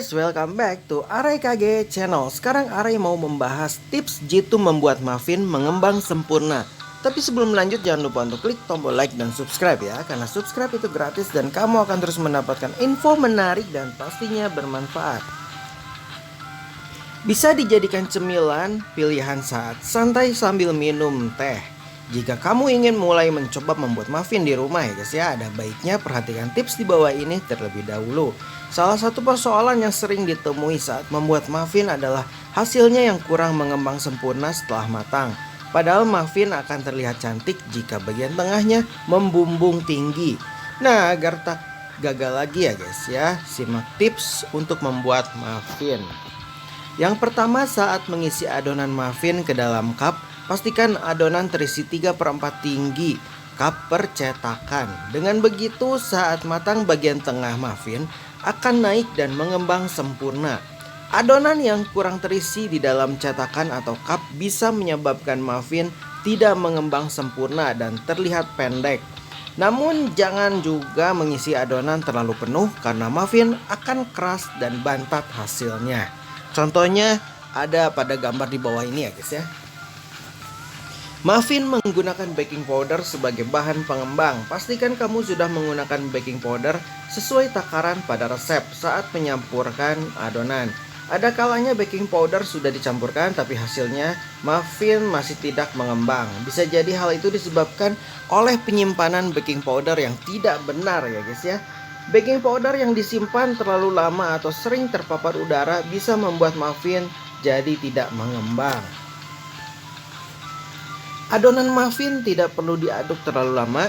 guys, welcome back to Aray KG Channel. Sekarang Aray mau membahas tips jitu membuat muffin mengembang sempurna. Tapi sebelum lanjut jangan lupa untuk klik tombol like dan subscribe ya. Karena subscribe itu gratis dan kamu akan terus mendapatkan info menarik dan pastinya bermanfaat. Bisa dijadikan cemilan pilihan saat santai sambil minum teh. Jika kamu ingin mulai mencoba membuat muffin di rumah ya guys ya, ada baiknya perhatikan tips di bawah ini terlebih dahulu. Salah satu persoalan yang sering ditemui saat membuat muffin adalah hasilnya yang kurang mengembang sempurna setelah matang. Padahal muffin akan terlihat cantik jika bagian tengahnya membumbung tinggi. Nah, agar tak gagal lagi ya guys ya, simak tips untuk membuat muffin. Yang pertama, saat mengisi adonan muffin ke dalam cup, pastikan adonan terisi 3/4 tinggi cup percetakan. Dengan begitu saat matang bagian tengah muffin akan naik dan mengembang sempurna. Adonan yang kurang terisi di dalam cetakan atau cup bisa menyebabkan muffin tidak mengembang sempurna dan terlihat pendek. Namun jangan juga mengisi adonan terlalu penuh karena muffin akan keras dan bantat hasilnya. Contohnya ada pada gambar di bawah ini ya guys ya. Muffin menggunakan baking powder sebagai bahan pengembang. Pastikan kamu sudah menggunakan baking powder sesuai takaran pada resep saat menyampurkan adonan. Ada kalanya baking powder sudah dicampurkan tapi hasilnya muffin masih tidak mengembang. Bisa jadi hal itu disebabkan oleh penyimpanan baking powder yang tidak benar ya guys ya. Baking powder yang disimpan terlalu lama atau sering terpapar udara bisa membuat muffin jadi tidak mengembang. Adonan muffin tidak perlu diaduk terlalu lama,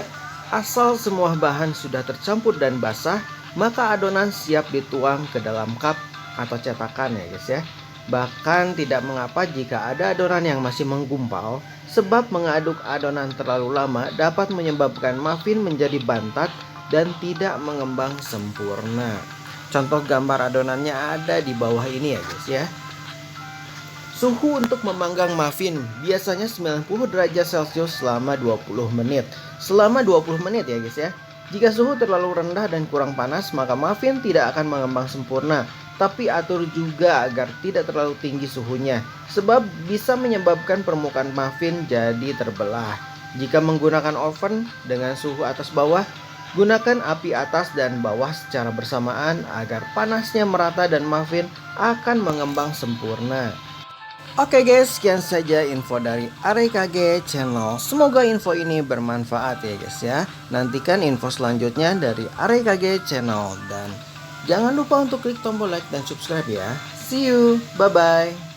asal semua bahan sudah tercampur dan basah, maka adonan siap dituang ke dalam cup atau cetakan ya guys ya. Bahkan tidak mengapa jika ada adonan yang masih menggumpal, sebab mengaduk adonan terlalu lama dapat menyebabkan muffin menjadi bantat dan tidak mengembang sempurna. Contoh gambar adonannya ada di bawah ini ya guys ya. Suhu untuk memanggang muffin biasanya 90 derajat Celcius selama 20 menit. Selama 20 menit ya guys ya. Jika suhu terlalu rendah dan kurang panas, maka muffin tidak akan mengembang sempurna. Tapi atur juga agar tidak terlalu tinggi suhunya, sebab bisa menyebabkan permukaan muffin jadi terbelah. Jika menggunakan oven dengan suhu atas bawah, gunakan api atas dan bawah secara bersamaan agar panasnya merata dan muffin akan mengembang sempurna. Oke guys, sekian saja info dari Aray KG Channel. Semoga info ini bermanfaat ya guys ya. Nantikan info selanjutnya dari Aray KG Channel. Dan jangan lupa untuk klik tombol like dan subscribe ya. See you, bye bye.